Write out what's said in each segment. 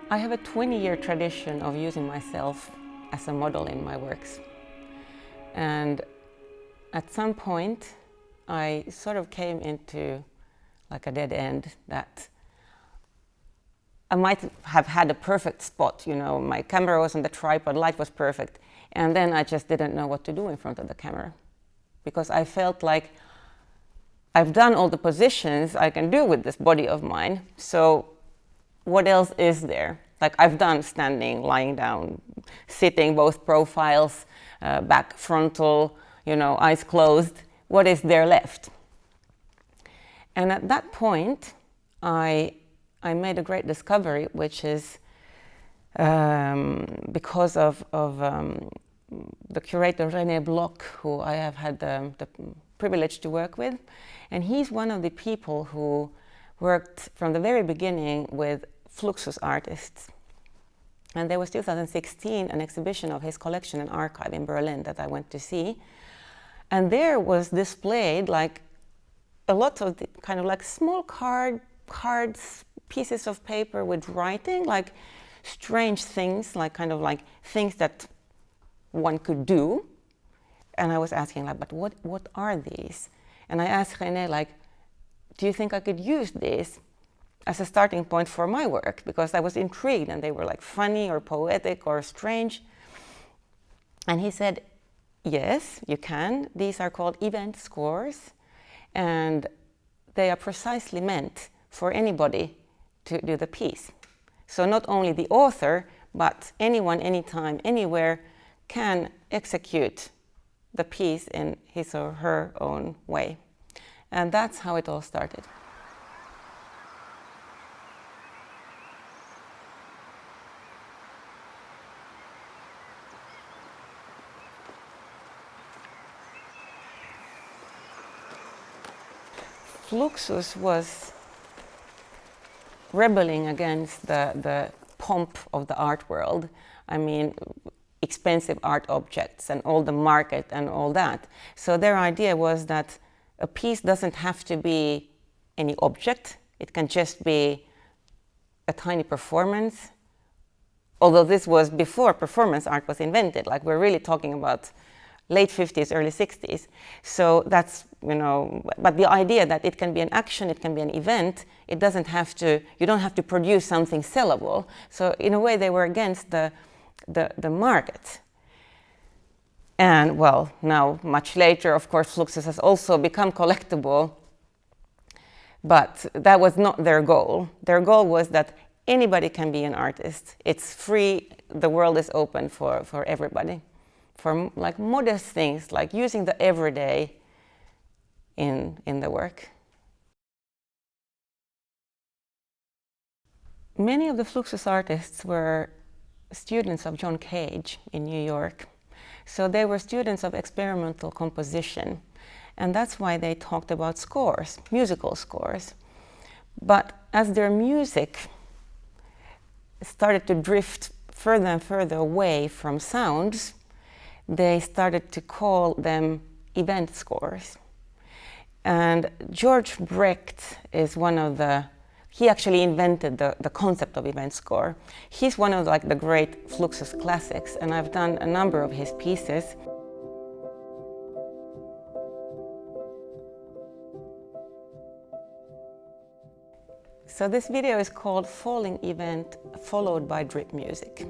I have a 20-year tradition of using myself as a model in my works. And at some point, I sort of came into like a dead end that I might have had a perfect spot, you know, my camera was on the tripod, light was perfect, and then I just didn't know what to do in front of the camera. Because I felt like I've done all the positions I can do with this body of mine, so what else is there? Like I've done standing, lying down, sitting, both profiles, back, frontal, you know, eyes closed. What is there left? And at that point, I made a great discovery, which is because of the curator René Bloch, who I have had the privilege to work with. And he's one of the people who worked from the very beginning with Fluxus artists. And there was 2016 an exhibition of his collection and archive in Berlin that I went to see. And there was displayed like a lot of the kind of like small cards, pieces of paper with writing, like strange things, like kind of like things that one could do. And I was asking like, but what are these? And I asked René like, do you think I could use these as a starting point for my work? Because I was intrigued and they were like funny or poetic or strange. And he said, yes, you can. These are called event scores. And they are precisely meant for anybody to do the piece. So not only the author, but anyone, anytime, anywhere can execute the piece in his or her own way. And that's how it all started. Fluxus was rebelling against the pomp of the art world. I mean, expensive art objects and all the market and all that. So their idea was that a piece doesn't have to be any object. It can just be a tiny performance. Although this was before performance art was invented, like we're really talking about late 50s, early 60s. So that's, you know, but the idea that it can be an action, it can be an event, it doesn't have to, you don't have to produce something sellable. So in a way they were against the market. And well, now much later, of course, Fluxus has also become collectible, but that was not their goal. Their goal was that anybody can be an artist. It's free, the world is open for everybody. For like modest things, like using the everyday in the work. Many of the Fluxus artists were students of John Cage in New York. So they were students of experimental composition. And that's why they talked about scores, musical scores. But as their music started to drift further and further away from sounds, they started to call them event scores. And George Brecht is one of he actually invented the concept of event score. He's one of like the great Fluxus classics, and I've done a number of his pieces. So this video is called Falling Event Followed by Drip Music.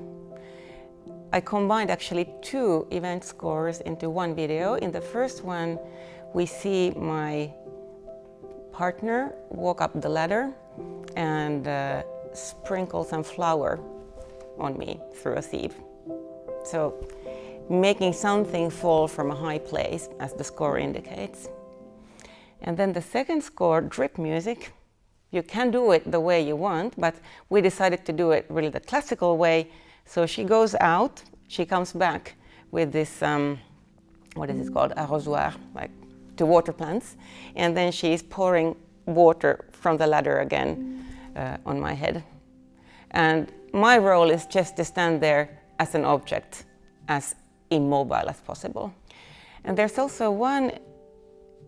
I combined actually two event scores into one video. In the first one, we see my partner walk up the ladder and sprinkle some flour on me through a sieve. So making something fall from a high place, as the score indicates. And then the second score, drip music, you can do it the way you want, but we decided to do it really the classical way. So she goes out, she comes back with this, what is it called, arrosoir, like to water plants, and then she's pouring water from the ladder again on my head. And my role is just to stand there as an object, as immobile as possible. And there's also one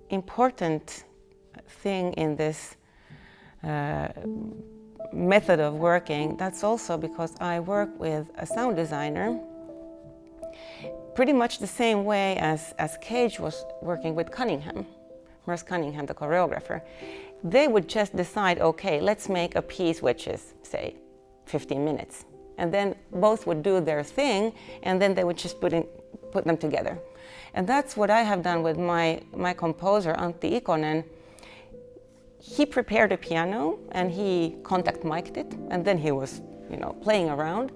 important thing in this method of working, that's also because I work with a sound designer pretty much the same way as Cage was working with Cunningham, Merce Cunningham, the choreographer. They would just decide, okay, let's make a piece which is, say, 15 minutes. And then both would do their thing, and then they would just put them together. And that's what I have done with my composer, Antti Ikonen. He prepared a piano, and he contact mic'd it, and then he was, playing around.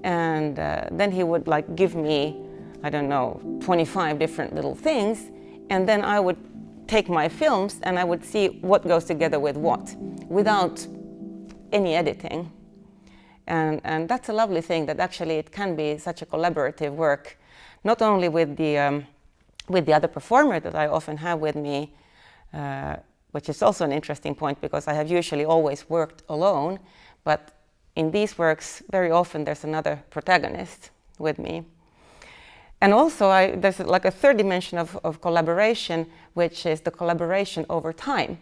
And then he would give me, 25 different little things, and then I would take my films and I would see what goes together with what, without any editing. And that's a lovely thing, that actually it can be such a collaborative work, not only with the other performer that I often have with me, which is also an interesting point because I have usually always worked alone, but in these works very often there's another protagonist with me. And also there's a third dimension of collaboration, which is the collaboration over time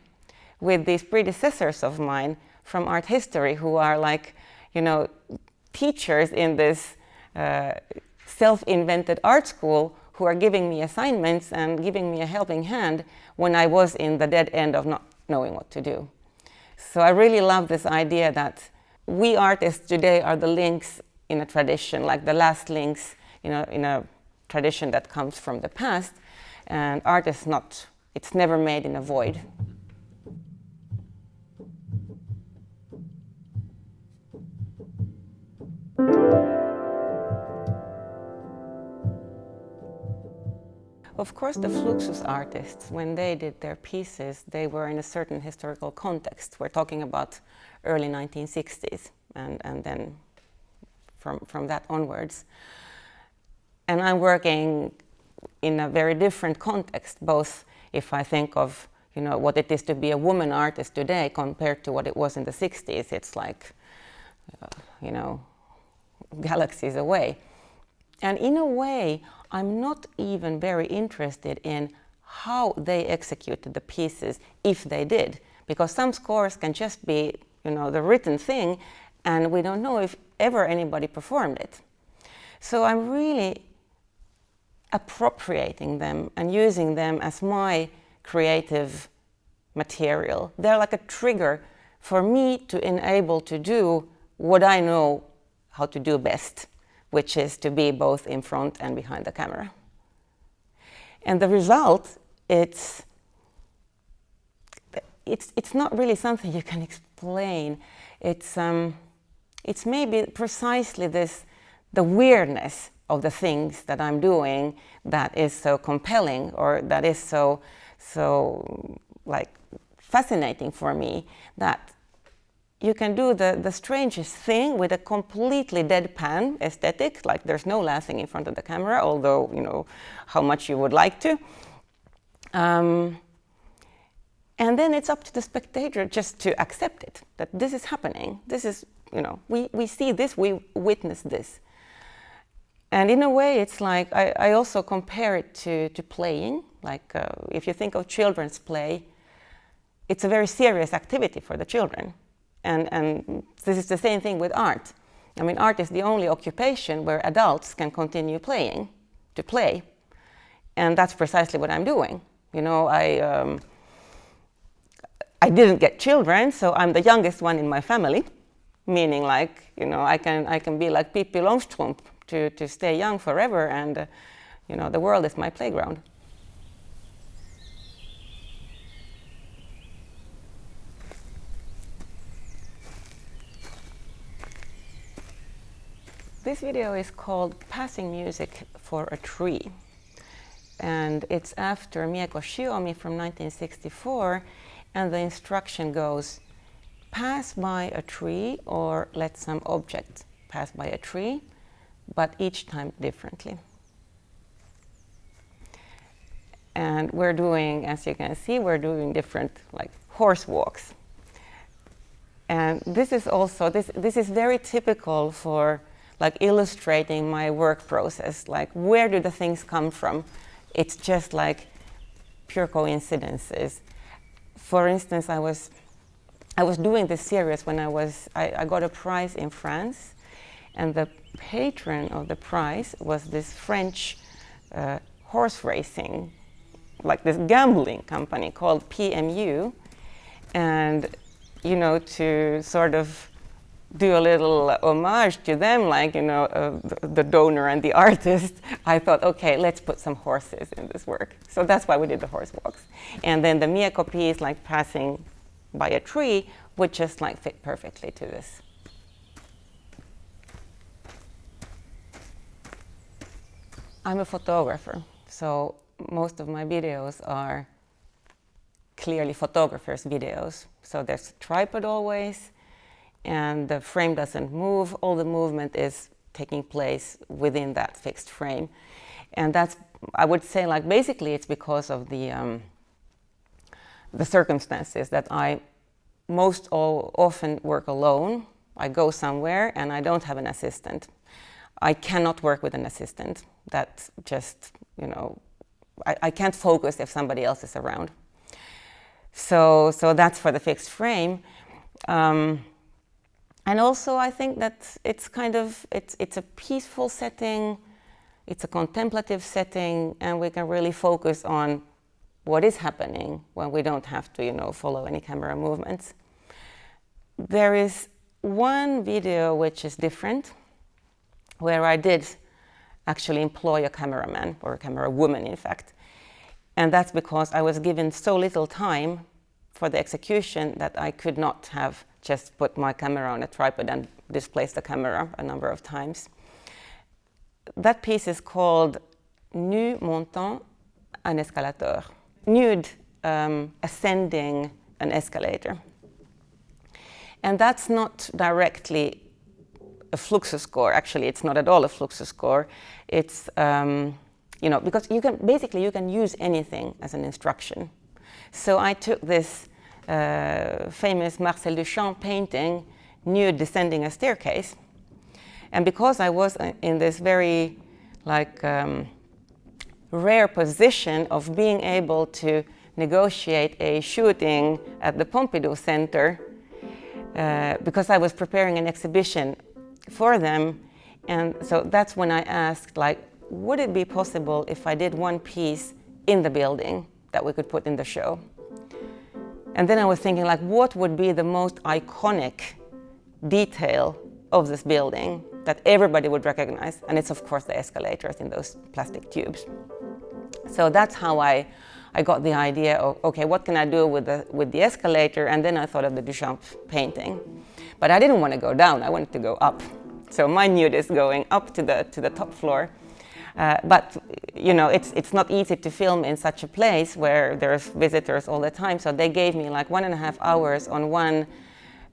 with these predecessors of mine from art history who are teachers in this self-invented art school who are giving me assignments and giving me a helping hand when I was in the dead end of not knowing what to do. So I really love this idea that we artists today are the links in a tradition, like the last links in a tradition that comes from the past, and art is not, it's never made in a void. Of course, the Fluxus artists, when they did their pieces, they were in a certain historical context. We're talking about early 1960s, and then from that onwards. And I'm working in a very different context, both if I think of what it is to be a woman artist today compared to what it was in the 60s. It's like, galaxies away. And in a way, I'm not even very interested in how they executed the pieces, if they did, because some scores can just be, the written thing, and we don't know if ever anybody performed it. So I'm really appropriating them and using them as my creative material. They're like a trigger for me to enable to do what I know how to do best, which is to be both in front and behind the camera. And the result, it's not really something you can explain. It's maybe precisely the weirdness of the things that I'm doing that is so compelling, or that is so fascinating for me, that you can do the strangest thing with a completely deadpan aesthetic, like there's no laughing in front of the camera, although how much you would like to. And then it's up to the spectator just to accept it, that this is happening. This is, we see this, we witness this. And in a way, it's like, I also compare it to playing. If you think of children's play, it's a very serious activity for the children. And this is the same thing with art. I mean, art is the only occupation where adults can continue to play. And that's precisely what I'm doing. I didn't get children, so I'm the youngest one in my family, meaning I can be like Pippi Longstrump to stay young forever, and the world is my playground. This video is called Passing Music for a Tree, and it's after Mieko Shiomi from 1964, and the instruction goes, pass by a tree or let some object pass by a tree, but each time differently. And we're doing, as you can see, we're doing different horse walks. And this is also, this is very typical for illustrating my work process. Where do the things come from? It's just pure coincidences. For instance, I was I was doing this series when I got a prize in France, and the patron of the prize was this French horse racing, like this gambling company called PMU. And, you know, to sort of do a little homage to them, like, you know, the donor and the artist, I thought, okay, let's put some horses in this work. So that's why we did the horse walks. And then the Mia copies, like passing by a tree, would just like fit perfectly to this. I'm a photographer, so most of my videos are clearly photographers' videos. So there's a tripod always, and the frame doesn't move. All the movement is taking place within that fixed frame. And that's, I would say, like, basically it's because of the circumstances that I most often work alone. I go somewhere and I don't have an assistant. I cannot work with an assistant. That just, you know, I can't focus if somebody else is around. So that's for the fixed frame. And also I think that it's kind of, it's a peaceful setting, it's a contemplative setting, and we can really focus on what is happening when we don't have to, you know, follow any camera movements. There is one video which is different, where I did actually employ a cameraman, or a camera woman in fact. And that's because I was given so little time for the execution that I could not have just put my camera on a tripod and displaced the camera a number of times. That piece is called Nu montant un escalator. Nude ascending an escalator. And that's not directly a Fluxus score. Actually, it's not at all a Fluxus score. It's, you know, because you can use anything as an instruction. So I took this famous Marcel Duchamp painting, Nude Descending a Staircase. And because I was in this very, like, rare position of being able to negotiate a shooting at the Pompidou Center, because I was preparing an exhibition for them. And so that's when I asked, like, would it be possible if I did one piece in the building that we could put in the show? And then I was thinking, like, what would be the most iconic detail of this building that everybody would recognize? And it's, of course, the escalators in those plastic tubes. So that's how I got the idea of, okay, what can I do with the escalator? And then I thought of the Duchamp painting. But I didn't want to go down, I wanted to go up. So my nude is going up to the top floor. But, you know, it's not easy to film in such a place where there's visitors all the time. So they gave me like 1.5 hours on one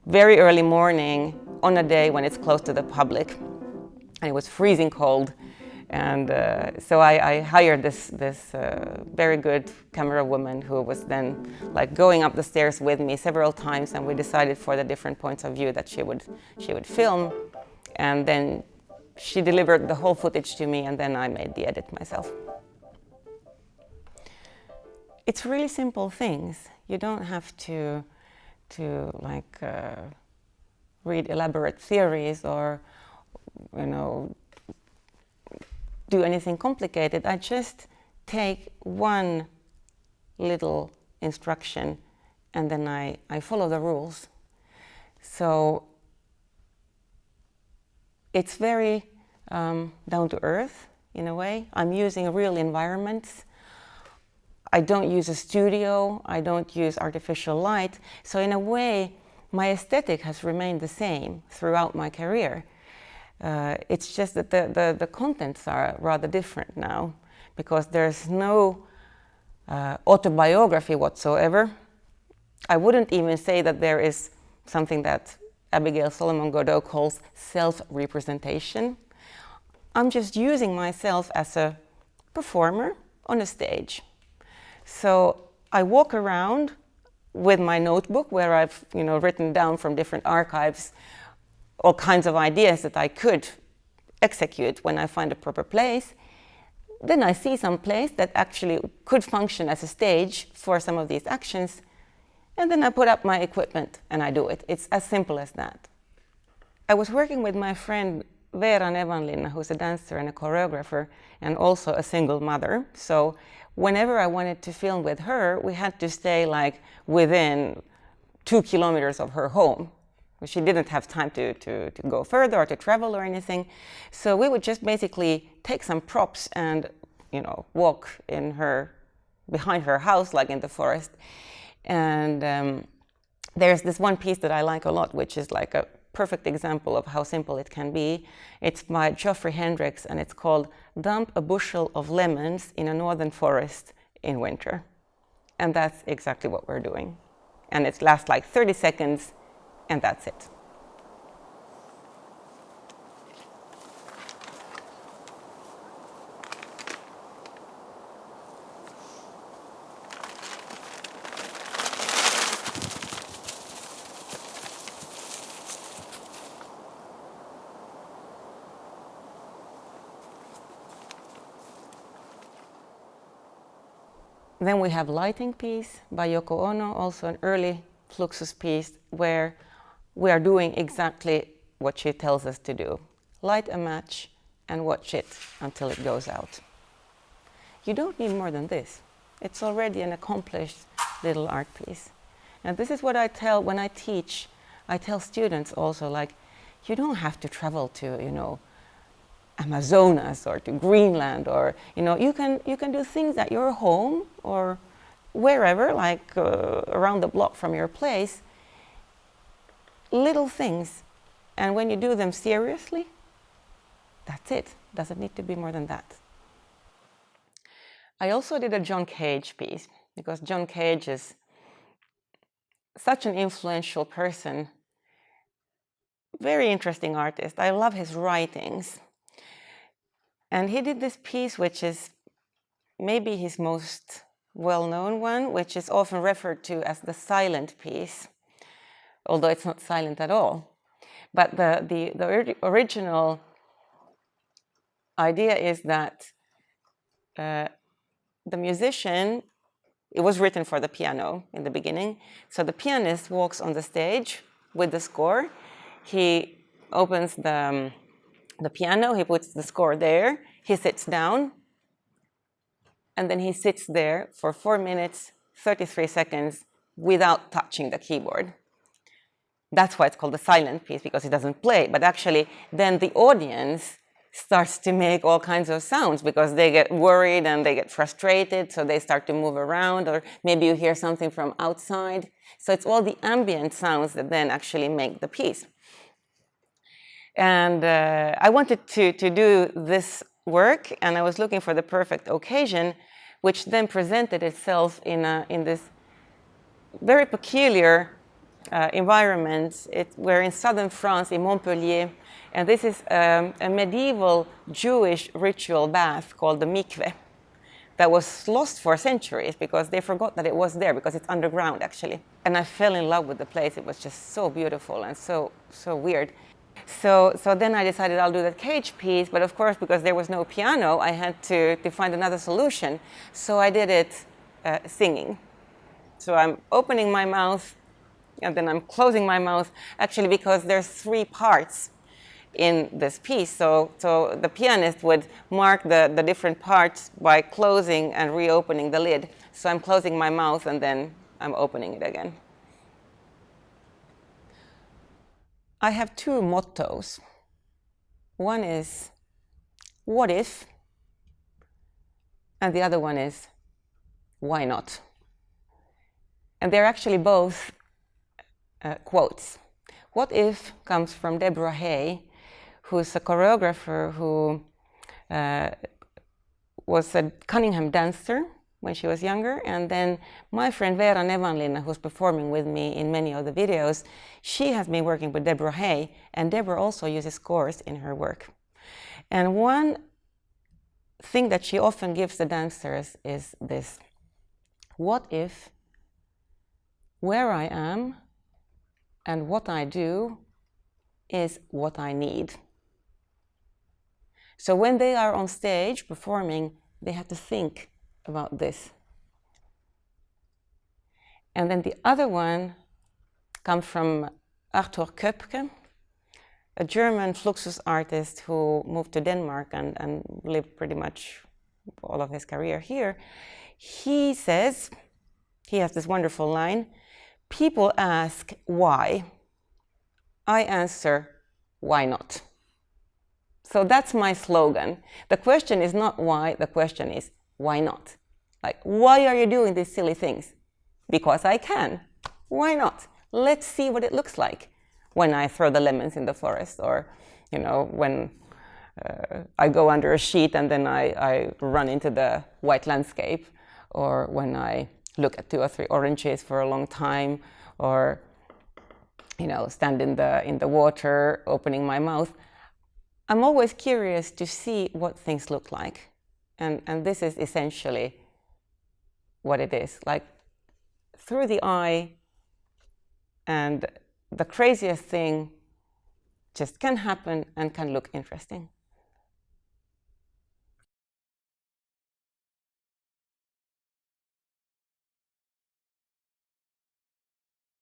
very early morning on a day when it's closed to the public. And it was freezing cold. And so I hired this very good camera woman who was then like going up the stairs with me several times, and we decided for the different points of view that she would film. And then she delivered the whole footage to me, and then I made the edit myself. It's really simple things. You don't have to like read elaborate theories or, you know, do anything complicated. I just take one little instruction and then I follow the rules. So it's very down to earth in a way. I'm using real environments. I don't use a studio. I don't use artificial light. So in a way, my aesthetic has remained the same throughout my career. It's just that the contents are rather different now, because there's no autobiography whatsoever. I wouldn't even say that there is something that Abigail Solomon Godot calls self-representation. I'm just using myself as a performer on a stage. So I walk around with my notebook where I've, you know, written down from different archives all kinds of ideas that I could execute when I find a proper place. Then I see some place that actually could function as a stage for some of these actions, and then I put up my equipment and I do it. It's as simple as that. I was working with my friend Veera Nevanlinna, who's a dancer and a choreographer and also a single mother. So whenever I wanted to film with her, we had to stay like within 2 kilometers of her home. She didn't have time to go further or to travel or anything. So we would just basically take some props and, you know, walk in behind her house, like in the forest. And there's this one piece that I like a lot, which is like a perfect example of how simple it can be. It's by Geoffrey Hendricks, and it's called Dump a Bushel of Lemons in a Northern Forest in Winter. And that's exactly what we're doing. And it lasts like 30 seconds, and that's it. Then we have Lighting piece by Yoko Ono, also an early Fluxus piece where we are doing exactly what she tells us to do. Light a match and watch it until it goes out. You don't need more than this. It's already an accomplished little art piece. And this is what I tell when I teach. I tell students also, like, you don't have to travel to, you know, Amazonas or to Greenland, or you can do things at your home or wherever, like around the block from your place, little things, and when you do them seriously, that's it. Doesn't need to be more than that. I also did a John Cage piece because John Cage is such an influential person, very interesting artist. I love his writings. And he did this piece, which is maybe his most well-known one, which is often referred to as the silent piece, although it's not silent at all. But the original idea is that the musician, it was written for the piano in the beginning, so the pianist walks on the stage with the score. He opens the piano, he puts the score there, he sits down, and then he sits there for 4 minutes, 33 seconds without touching the keyboard. That's why it's called the silent piece, because he doesn't play. But actually, then the audience starts to make all kinds of sounds because they get worried and they get frustrated, so they start to move around, or maybe you hear something from outside. So it's all the ambient sounds that then actually make the piece. And I wanted to do this work, and I was looking for the perfect occasion, which then presented itself in this very peculiar environment. We're in southern France, in Montpellier, and this is a medieval Jewish ritual bath called the mikveh that was lost for centuries because they forgot that it was there, because it's underground actually. And I fell in love with the place. It was just so beautiful and so weird. So then I decided I'll do that Cage piece, but of course, because there was no piano, I had to find another solution. So I did it singing. So I'm opening my mouth, and then I'm closing my mouth, actually because there's 3 parts in this piece. So the pianist would mark the different parts by closing and reopening the lid. So I'm closing my mouth, and then I'm opening it again. I have 2 mottos. One is, what if? And the other one is, why not? And they're actually both quotes. What if comes from Deborah Hay, who's a choreographer who was a Cunningham dancer when she was younger, and then my friend Veera Nevanlinna, who's performing with me in many of the videos, she has been working with Deborah Hay, and Deborah also uses scores in her work. And one thing that she often gives the dancers is this: what if where I am and what I do is what I need? So when they are on stage performing, they have to think about this. And then the other one comes from Arthur Köpke, a German Fluxus artist who moved to Denmark and lived pretty much all of his career here. He says, he has this wonderful line, "People ask why. I answer, why not?" So that's my slogan. The question is not why, the question is why not? Like, why are you doing these silly things? Because I can. Why not? Let's see what it looks like when I throw the lemons in the forest, or, you know, when I go under a sheet and then I run into the white landscape, or when I look at 2 or 3 oranges for a long time, or, you know, stand in the water opening my mouth. I'm always curious to see what things look like, and this is essentially what it is, like through the eye, and the craziest thing just can happen and can look interesting.